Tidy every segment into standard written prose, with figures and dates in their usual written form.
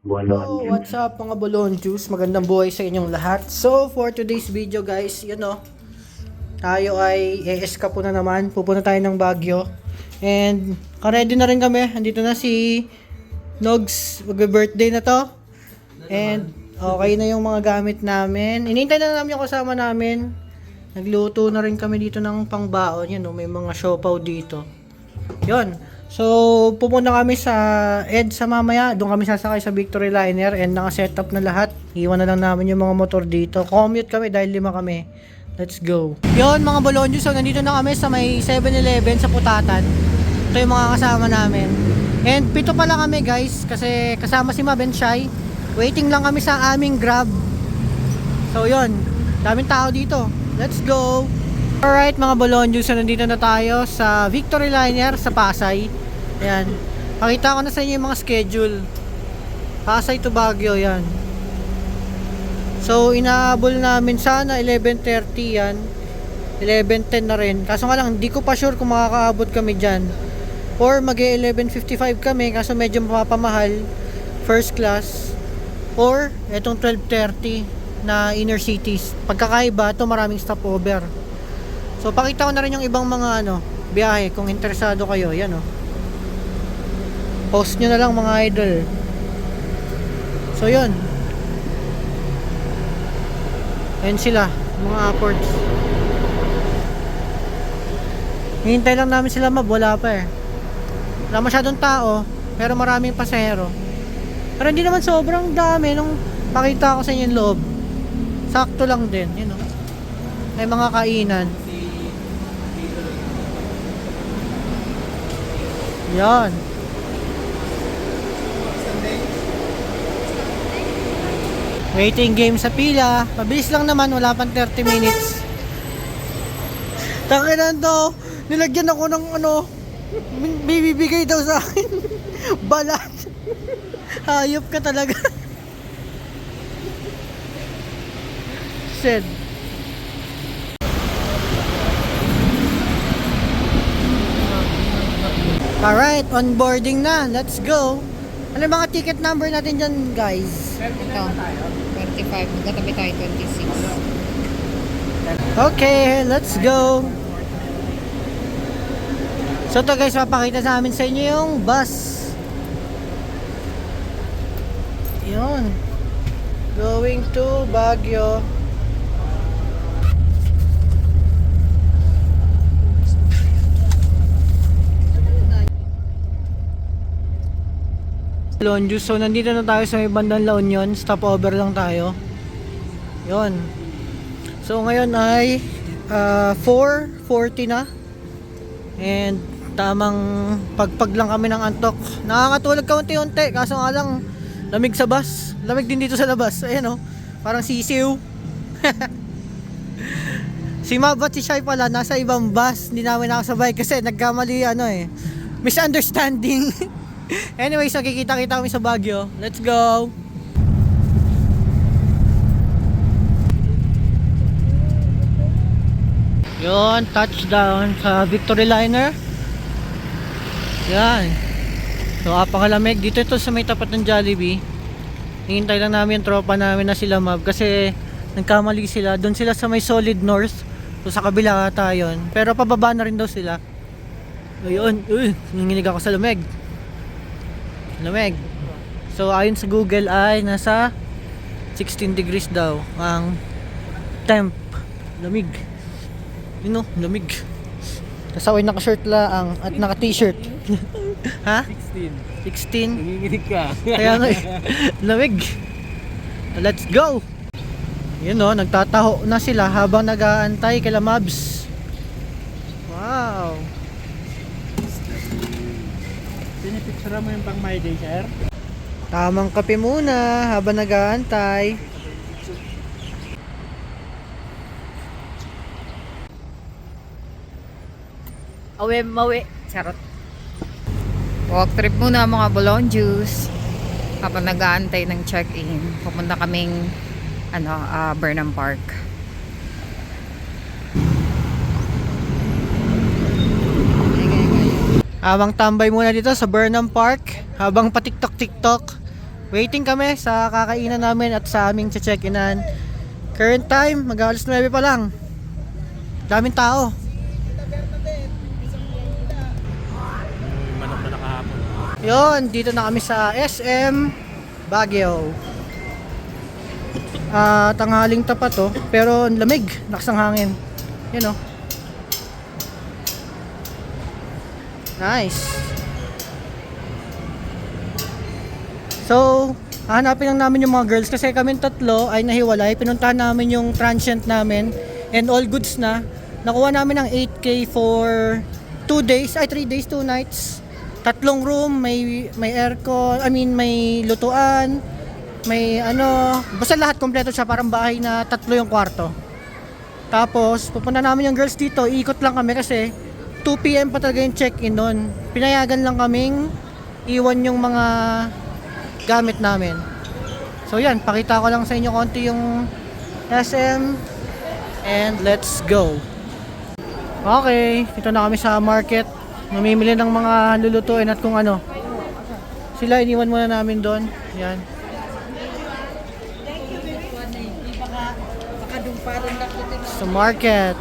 Bolon Oh, juice. what's up mga Bolon Juice? Magandang buhay sa inyong lahat. So, for today's video guys, tayo ay e-escape na naman. Pupunta tayo ng Baguio. And, ready na rin kami. Andito na si Nogs. Mag-birthday na to. And, okay na yung mga gamit namin. Inintay na namin yung kasama namin. Nagluto na rin kami dito ng pangbaon. May mga siopaw dito. Yun. So, pupunta kami sa EDSA mamaya. Doon kami sasakay sa Victory Liner and naka-setup na lahat. Iwan na lang namin yung mga motor dito. Commute kami dahil 5 kami. Let's go. Yun mga Bolonjo. So, nandito na kami sa may 7-Eleven sa Putatan. Ito yung mga kasama namin. And 7 pala kami guys kasi kasama si Mab and Shai. Waiting lang kami sa aming Grab. So, yun. Daming tao dito. Let's go. Alright mga Bolonjo, so nandito na tayo sa Victory Liner sa Pasay. Ayan. Pakita ko na sa inyo yung mga schedule. Pasay to Baguio, yan. So inaabol namin sana 11:30 yan. 11:10 na rin. Kaso nga lang, hindi ko pa sure kung makakaabot kami dyan. Or mag-11:55 kami, kaso medyo mapapamahal. First class. Or etong 12:30 na inner cities. Pagkakaiba, ito maraming stopover. So pakita ko na rin yung ibang mga biyahe kung interesado kayo. Yan post nyo na lang mga idol. So yun. Ayan sila, mga upwards. Hihintay lang namin sila Mab, wala pa eh. Wala masyadong tao, pero maraming pasahero. Pero hindi naman sobrang dami nung pakita ko sa inyo yung loob. Sakto lang din, May mga kainan. Yan. Waiting game sa pila. Mabilis lang naman, wala pang 30 minutes. Takinan to. Nilagyan ako ng bibigay daw sa akin. Balat. Hayop ka talaga. Said. Alright, onboarding na. Let's go. Ano yung mga ticket number natin dyan, guys? Ito, 25. Magkatabi tayo, 26. Okay, let's go. So to guys, mapakita sa amin sa inyo yung bus. Yun. Going to Baguio. Lonju. So nandito na tayo sa may bandang La Union. Stopover lang tayo. Yon. So ngayon ay 4:40 na. And tamang pagpag lang kami ng antok. Nakakatulog ka unti-unti. Kaso nga lang lamig sa bus. Lamig din dito sa labas. Ayan parang sisiw. Si Mab at si Shai pala nasa ibang bus. Hindi namin nakasabay kasi nagkamali misunderstanding. Anyway, so kikita-kita kami sa Baguio. Let's go! Yun, touchdown sa Victory Liner. Yan. So, apakalamig. Dito ito sa may tapat ng Jollibee. Hihintay lang namin yung tropa namin na sila Mab kasi nagkamali sila. Doon sila sa may Solid North. So, sa kabila ata yun. Pero pababa na rin daw sila. Ayun. Nanginginig ako sa lamig. Lamig. So ayon sa Google ay nasa 16 degrees daw ang temp. Lamig. Lamig. Tapos ako'y naka-shirt lang at naka-t-shirt. Ha? 16. Nanginginig ka. Kaya nga lamig. Let's go. Nagtataho na sila habang nag-aantay kila Mabs. Wow. Pinipicture mo yung pang my day, sir? Tamang kape muna habang nag-aantay. Mawi. Charot. Walk trip muna mga Bolon Juice. Kapag nag-aantay ng check-in, pupunta kaming Burnham Park. Habang tambay muna dito sa Burnham Park, habang patiktok-tiktok, Waiting kami sa kakainan namin at sa aming check-inan. Current time, mag-alas 9 pa lang. Daming tao. Yung manok na nakahapon. Yon, dito na kami sa SM Baguio. Tanghaling tapat to, pero ang lamig, lakas ng hangin. Yun oh. Nice. So, hanapin lang namin yung mga girls kasi kami tatlo ay nahiwalay. Pinuntahan namin yung transient namin and all goods na. Nakuha namin ng 8K for 3 days, 2 nights. 3 room, may aircon, may lutuan, may basta lahat kompleto siya, parang bahay na 3 yung kwarto. Tapos, pupunta namin yung girls dito, iikot lang kami kasi 2 PM pa talaga yung check-in nun. Pinayagan lang kaming iwan yung mga gamit namin. So yan, pakita ko lang sa inyo konti yung SM and let's go. Okay, dito na kami sa market. Mamimili ng mga lulutuin at kung ano. Sila iniwan muna namin doon. Yan. Sa market.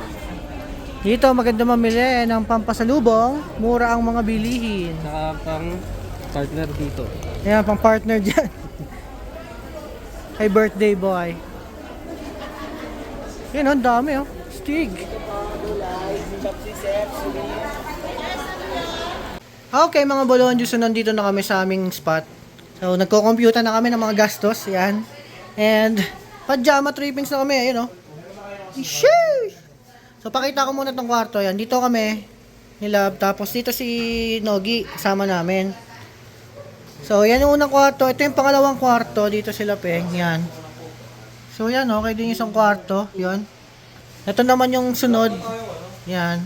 Dito maganda mamili ng pampasalubong, mura ang mga bilihin. Saka pang partner dito. Ayan, pang partner dyan. Kay birthday boy. Yan, ang dami oh. Stig. Okay mga bolon, so nandito na kami sa aming spot. So nagko-computer na kami ng mga gastos. Yan. And pajama trippings na kami. Ayun oh. Sheesh! So pakita ko muna tong kwarto. Yan, dito kami nilab. Tapos dito si Nogi kasama namin. So, yan yung unang kwarto. Ito yung pangalawang kwarto. Dito sila Peng. Yan. So, yan. Okay din yung isang kwarto. Yan. Ito naman yung sunod. Yan.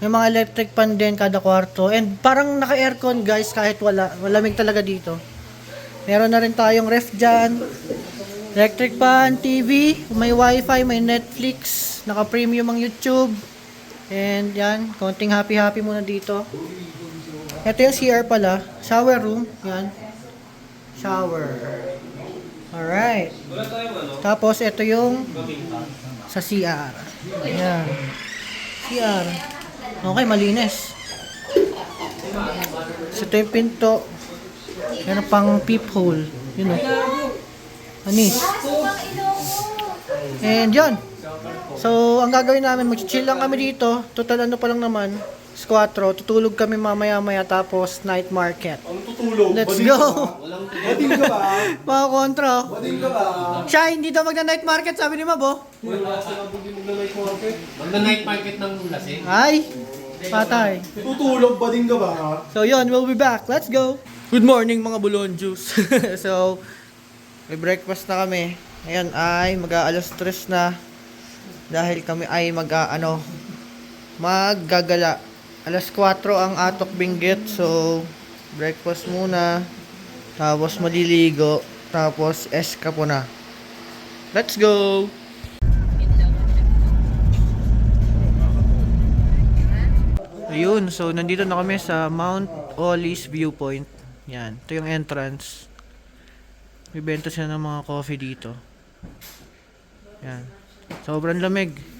May mga electric pan din kada kwarto. And parang naka-aircon guys kahit wala. Malamig talaga dito. Meron na rin tayong ref dyan. Electric pan, TV. May wifi, may Netflix. Naka-premium ang YouTube. And yan. Konting happy-happy muna dito. Ito yung CR pala. Shower room. Yan. Shower. Alright. Tapos, ito yung sa CR. Yan. CR. Okay, malinis. So, ito yung pinto. Yan pang peephole. Yun o. Anis. And yan. So, ang gagawin namin, mag-chill lang kami dito. Total ano pa lang naman. 4, tutulog kami mamaya-maya tapos night market. Ang tutulog? Let's Bading go! ka ba? Bading ka ba? Mga kontra. Bading ka ba? Siya, hindi daw magna-night market, sabi ni Mabo. Wala sa kabugin mag-night market. Magna-night market ng lasing. Ay, patay. Tutulog, bading ka ba? So yun, we'll be back. Let's go! Good morning mga bulon juice. So, may breakfast na kami. Ngayon ay mag-aalas 3 na. Dahil kami ay maggagala. Alas 4 ang atok binggit. So, breakfast muna. Tapos maliligo. Tapos eskapo na. Let's go! Ayun, so nandito na kami sa Mount Olis Viewpoint. Yan, ito yung entrance. May benta sila ng mga coffee dito. Yan. Sobrang lamig.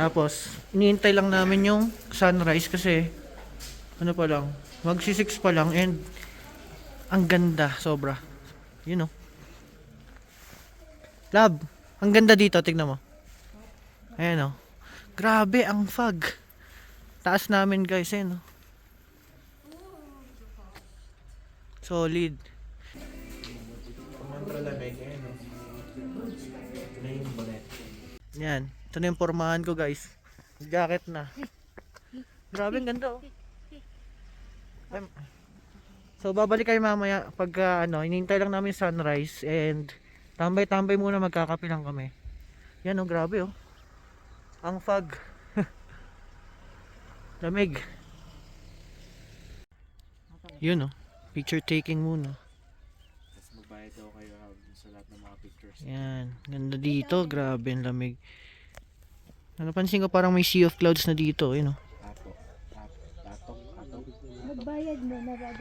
Tapos, iniintay lang namin yung sunrise kasi ano pa lang, magsi-6 pa lang and ang ganda, sobra. You know. Love, ang ganda dito, tignan mo. Ayan o. Grabe, ang fog. Taas namin guys, ayan o. Solid. Yan. Ito na yung pormahan ko guys. Jacket na. Grabe, ang ganda oh. So babalik kayo mamaya pag hinihintay lang namin sunrise and tambay-tambay muna, magkakape lang kami. Yan oh, grabe oh. Ang fog. Lamig. Yun oh. Picture taking muna. Tapos magbayad daw kayo sa lahat ng mga pictures. Yan. Ganda dito. Grabe ang lamig. Napansin ko parang may sea of clouds na dito. Yun oh. Atong.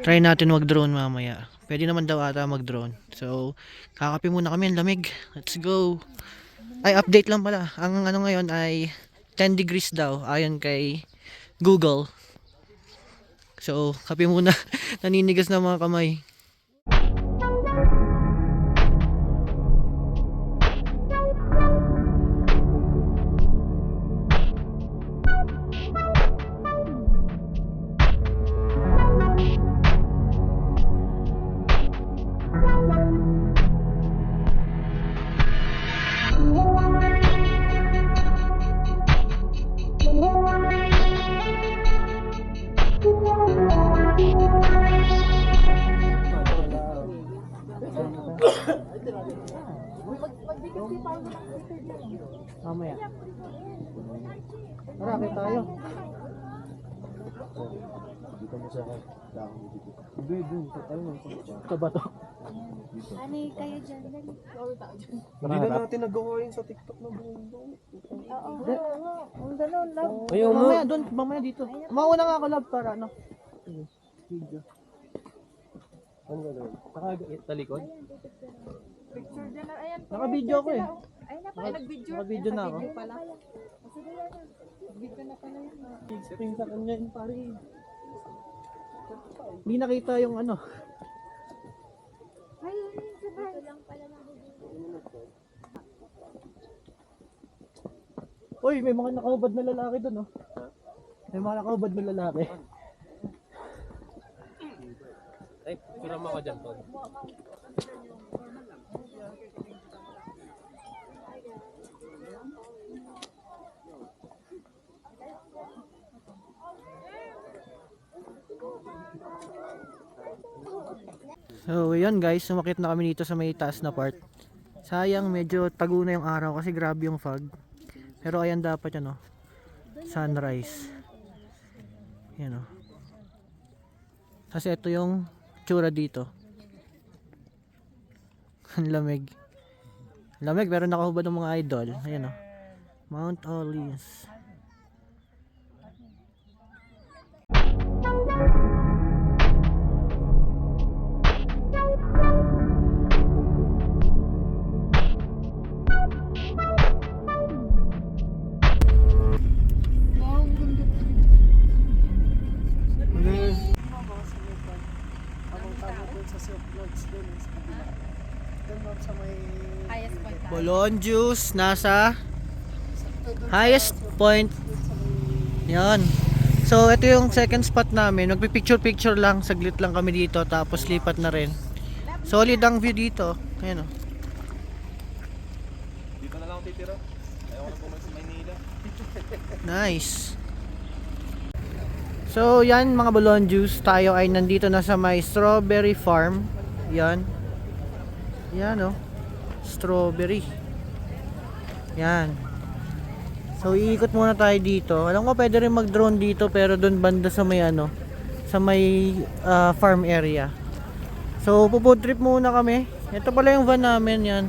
Try natin mag-drone mamaya. Pwede naman daw ata mag-drone. So, kakape muna kami, ang lamig. Let's go. Ay, update lang pala. Ang ano ngayon ay 10 degrees daw, ayon kay Google. So, kape muna. Naninigas na mga kamay. Mamaya. Tara, kayo tayo. Dito mo sa akin. Hindi, dito tayo. Ito ba to? Ano kayo dyan? Dali. Hindi na natin nagawa yun sa TikTok na buong. Oo, ang ganun lang. Ayaw mo. Mamaya doon, mamaya dito. Mauna nga ako, love, para ano. Video. Ano gagawin? Talikod? Picture dyan na. Ayan. Naka-video ako eh. Ay, nag-video. Naka-video na ako. Pala. Sige yan. Video na pala yan. Tingin sa kanya yun, pare. Hindi nakita yung ano. Ayun, sabay. Ito lang pala na. Uy, may mga nakaubad na lalaki doon, oh. May mga nakaubad na lalaki. Ay, pirama ka dyan, Tol. So, yun guys, sumakit na kami dito sa may taas na part. Sayang, medyo tago na yung araw kasi grabe yung fog. Pero ayan dapat yan, oh. Sunrise. Yan, oh. Kasi ito yung tsura dito. Ang lamig. Lamig pero nakahubad ng mga idol. Ayan, oh. Mount Olives. Bolon juice nasa highest point. Yan. So ito yung second spot namin. Magpi-picture lang, saglit lang kami dito tapos lipat na rin. Solid ang view dito. Ayan, oh. Dito na lang ako titira. Ayaw ko na pumunta sa Maynila. Nice. So yan mga Bolon juice, tayo ay nandito na sa may strawberry farm. Yan. Yan, oh. Strawberry. Yan. So iikot muna tayo dito. Alam ko pwede rin mag-drone dito pero doon banda sa may ano, sa may farm area. So pupo trip muna kami. Ito pala yung van namin, yan.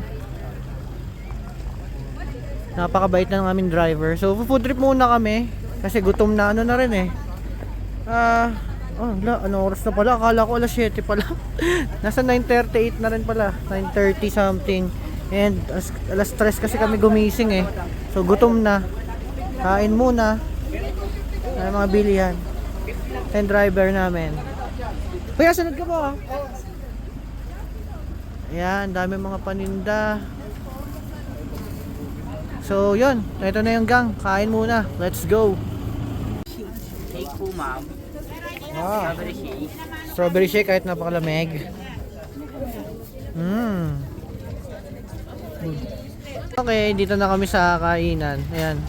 Napakabait na ng aming driver. So pupo trip muna kami kasi gutom na ano na rin eh. Ano oras na pala? Akala ko alas 7 pala. Nasa 9:38 na rin pala. 9:30 something. And alas 3 kasi kami gumising eh. So gutom na. Kain muna. Ay mga bilihan. And driver namin. Kuya, sunod ka ba? Ayan, dami mga paninda. So yun, ito na yung gang. Kain muna. Let's go. Shake po, ma'am. Strawberry shake. Strawberry shake kahit napakalamig. Okay, dito na kami sa kainan. Ayan.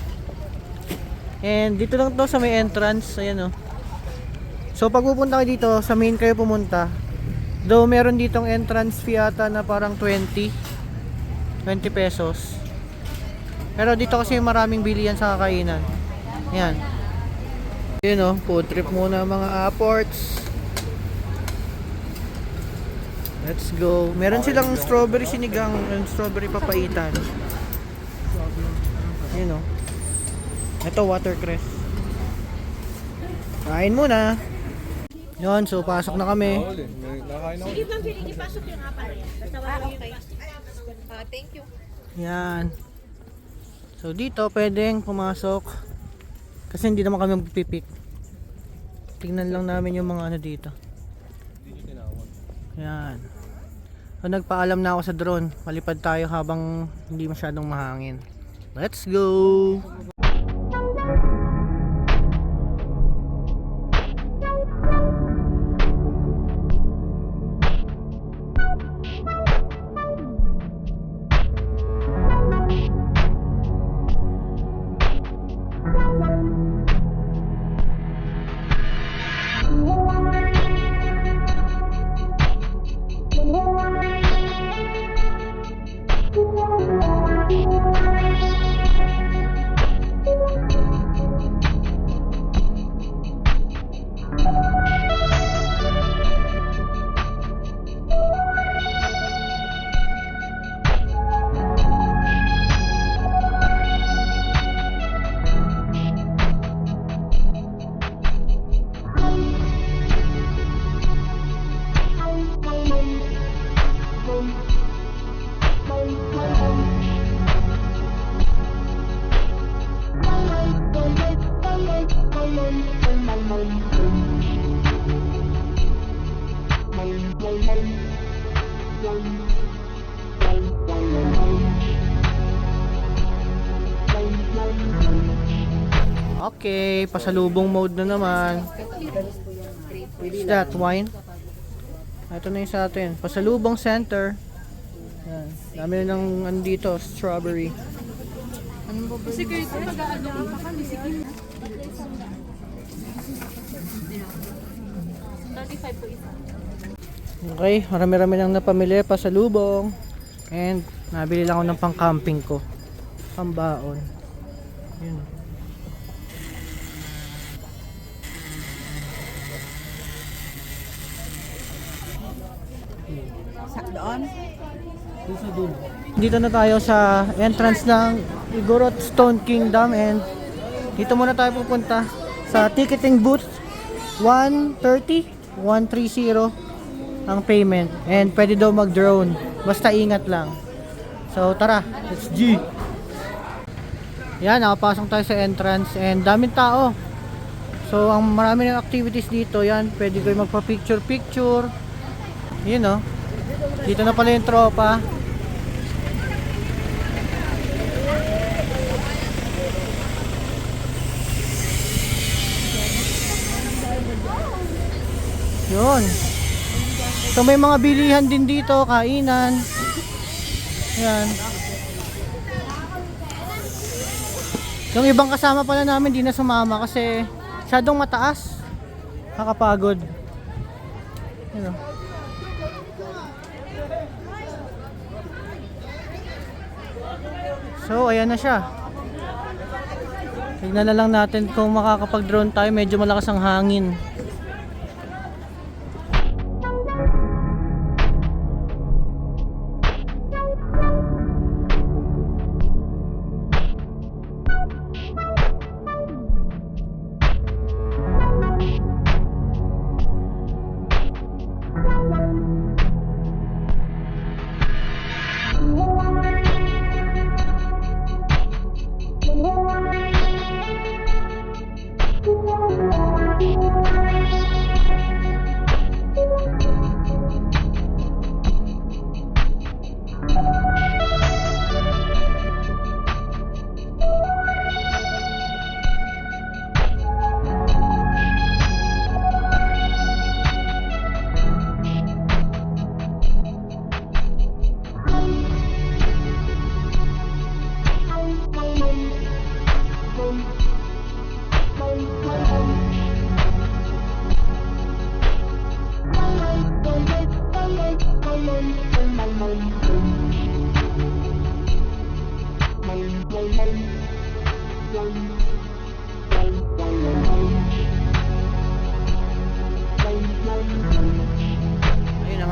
And dito lang to sa may entrance. Ayan, oh. So pag pupunta kayo dito, sa main kayo pumunta. Though meron ditong entrance fee ata na parang 20 pesos. Pero dito kasi maraming bilihan sa kakainan. Ayan. Yun, oh, food trip muna mga apports. Let's go. Meron silang strawberry sinigang and strawberry papaitan. Yun, oh. Ito watercress. Kain muna. Yun, so pasok na kami. Sige ma'am, sige pasok yung apa na yan. Basta wala yung plastic. Thank you. Yan. So dito pwedeng pumasok. Kasi hindi naman kami magpipik. Tingnan lang namin yung mga ano dito. Yan. So nagpaalam na ako sa drone. Palipad tayo habang hindi masyadong mahangin. Let's go! Okay, pasalubong mode na naman. What's that? Wine? Ito na yung sa atin. Pasalubong center. Yan. Dami na ng andito, strawberry. Okay, marami-rami lang napamili, pasalubong. And nabili lang ako ng pang-camping ko. Pambaon. Yun. Dito na tayo sa entrance ng Igorot Stone Kingdom and dito muna tayo pupunta sa ticketing booth. 130 ang payment and pwede daw mag-drone basta ingat lang. So tara, let's G. Yan, nakapasok tayo sa entrance and daming tao. So ang marami ng activities dito, yan, pwede kayo magpa-picture. Yun know. Dito na pala yung tropa. Yun. So may mga bilihan din dito, kainan. Yan. Yung ibang kasama pala namin di na sumama kasi masyadong mataas. Nakakapagod. Yun. So ayan na siya. Tignan na lang natin kung makakapag-drone tayo. Medyo malakas ang hangin.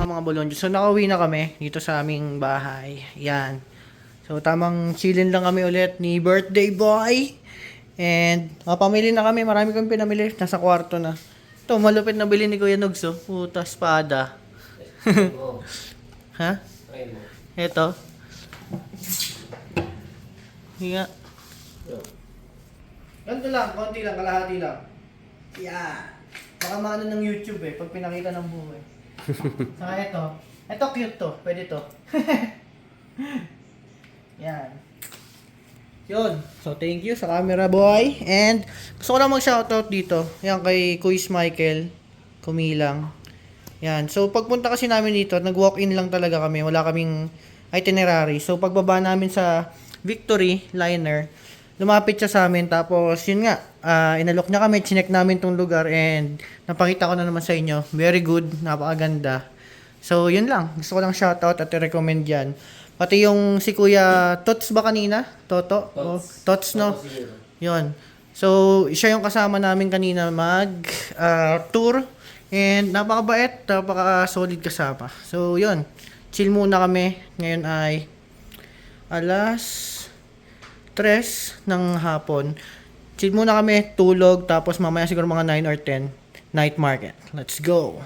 Mga bolonjo. So nakauwi na kami dito sa aming bahay. Yan. So tamang chillin lang kami ulit ni birthday boy. And pamili na kami. Marami kami pinamili. Nasa kwarto na. Ito, malupit na bili ni Kuya Nugs, oh. Puta, espada. Ha? Ito. Higa. Ganito lang, konti lang, kalahati lang. Yeah. Baka maano ng YouTube eh, pag pinakita ng buhay. Saka ito. Ito cute to, pwede to. Yan. Yun. So, thank you sa camera boy. And, gusto ko lang mag-shoutout dito. Yan kay Kuis Michael. Kumilang. Yan. So, pagpunta kasi namin dito, nag-walk-in lang talaga kami. Wala kaming itinerary. So, pagbaba namin sa Victory Liner, lumapit siya sa amin. Tapos, yun nga, inalok niya kami. Chinek namin tong lugar. And, napakita ko na naman sa inyo. Very good. Napakaganda. So, yun lang. Gusto ko lang shoutout at i-recommend yan. Pati yung si Kuya Tots ba kanina? Toto? Tots, no? Yun. So, siya yung kasama namin kanina tour. And napakabait, napaka-solid kasama. So, yun. Chill muna kami. Ngayon ay alas 3 ng hapon. Chill muna kami, tulog. Tapos mamaya siguro mga 9 or 10, night market. Let's go!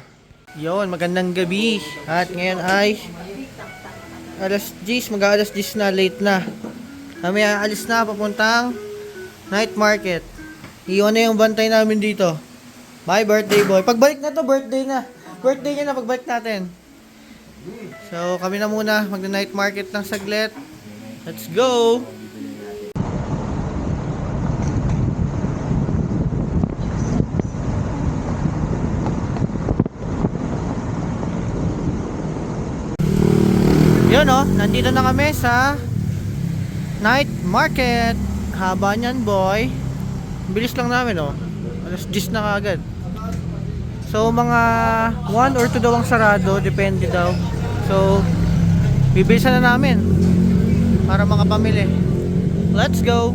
Yun, magandang gabi. At ngayon ay alas 10, mag-alas 10 na, late na. Kami aalis na, papuntang night market. Iyon na yung bantay namin dito. Bye, birthday boy. Pagbalik na to, birthday na. Birthday niya na, pagbalik natin. So, kami na muna, mag-night market ng saglit. Let's go! Yun oh, nandito na kami sa night market. Haba niyan boy. Bilis lang namin oh. Alas 10 na kaagad. So mga 1 or 2 daw ang sarado, depende daw. So bibilisan na namin para makapamili. Let's go.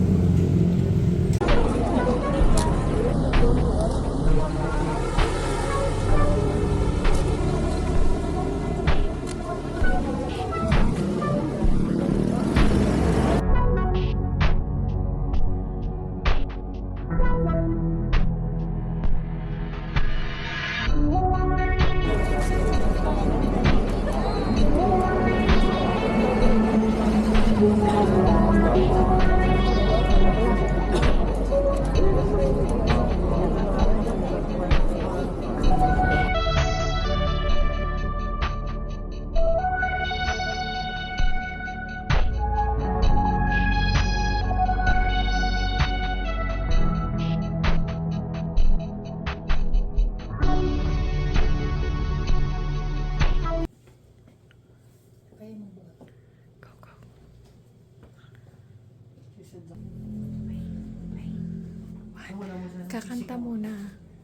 Kakanta muna.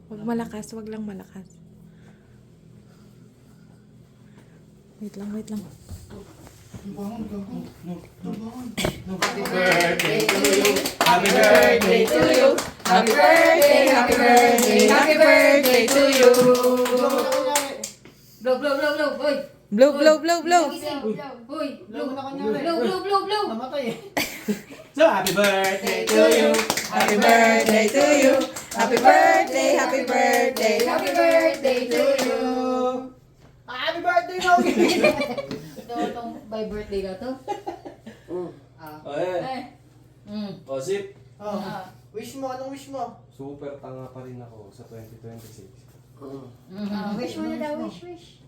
Wag malakas, wag lang malakas. Wait lang, wait lang. Happy birthday to you. Happy birthday, happy birthday, happy birthday to you. Blow, blow, blow, blow, boy. Blow, blow, blow, blow. Boy, blow, blow, blow, blow. Namatay eh. So, happy birthday to you. Happy birthday to you. Happy birthday, happy birthday, happy birthday to you. Happy birthday, Nogi! Itong by birthday ka to? O, sip. Oh, wish mo, anong wish mo? Super tanga pa rin ako sa 2026. Wish mo na daw, wish.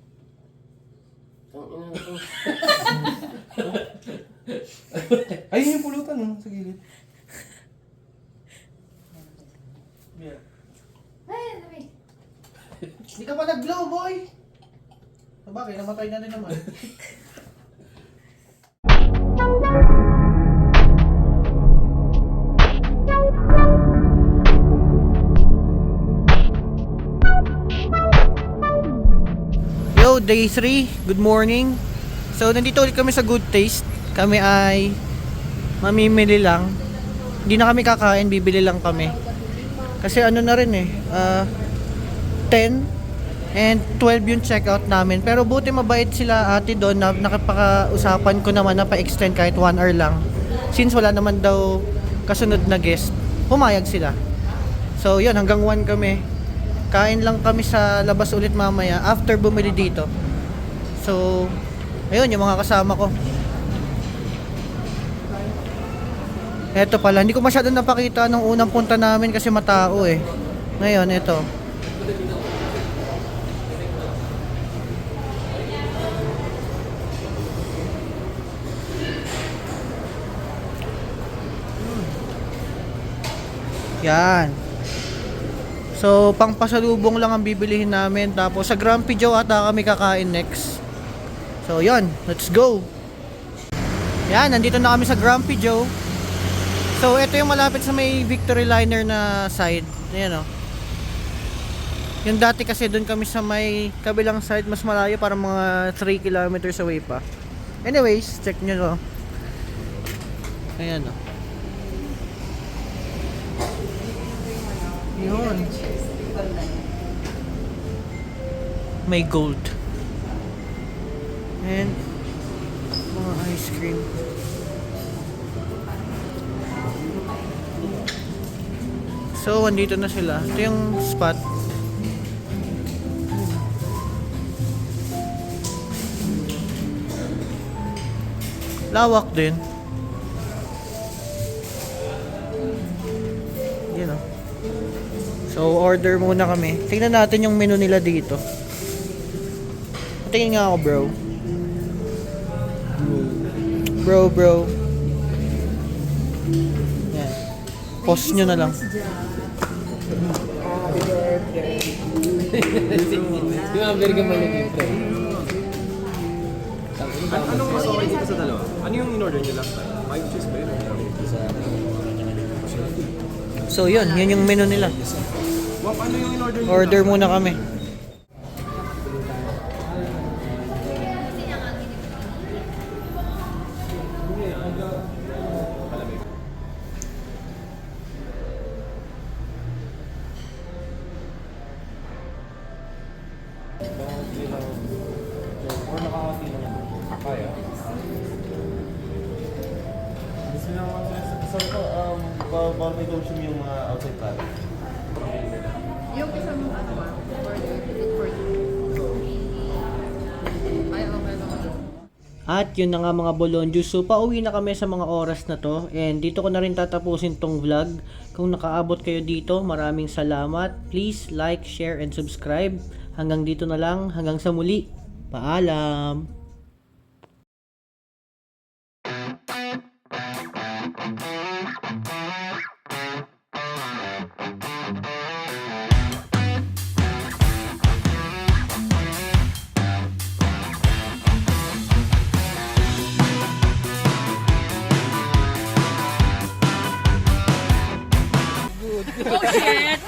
Ayun yung pulutan no, sa gilid. Hindi ka pa nag-glow, boy! Sabagay, namatay na rin naman. Yo, day 3. Good morning. So, nandito ulit kami sa Good Taste. Kami ay mamimili lang. Hindi na kami kakain, bibili lang kami. Kasi ano na rin eh, 10 and 12 yung checkout namin. Pero buti mabait sila ate doon na nakapaka-usapan ko naman na pa-extend kahit 1 hour lang. Since wala naman daw kasunod na guest, pumayag sila. So, yun, hanggang 1 kami. Kain lang kami sa labas ulit mamaya after bumili dito. So, ayun yung mga kasama ko. Eto pala, hindi ko masyado napakita nung unang punta namin kasi matao eh. Ngayon, eto. Yan. So, pang pasalubong lang ang bibilihin namin. Tapos, sa Grumpy Joe ata kami kakain next. So, yan. Let's go. Yan, nandito na kami sa Grumpy Joe. So, ito yung malapit sa may Victory Liner na side. Ayan o. Yung dati kasi doon kami sa may kabilang side, mas malayo, parang mga 3 kilometers away pa. Anyways, check nyo to. Ayan o. Yun. May gold. And mga ice cream. So, andito na sila. Ito yung spot. Lawak din. Yun o. So, order muna kami. Tingnan natin yung menu nila dito. Tingin nga ako, bro. Bro. Yan. Post nyo na lang. Yung number ka mali dito. Anong mas okay dito sa dalawa? Ano yung in-order niyo last time? 5 cheese ba yun? So, yun yung menu nila. Wap, ano yung in-order niyo? Order muna kami. Or nakakati lang ito. Kaya? Gusto nyo naman sa ito, bawal may consume yung mga outside product. Yung isang ano ba? Ay, okay lang. At yun na nga mga Bolonjus. So pauwi na kami sa mga oras na to. And dito ko na rin tatapusin tong vlog. Kung nakaabot kayo dito, maraming salamat. Please like, share, and subscribe. Hanggang dito na lang. Hanggang sa muli. Paalam! Oh shit!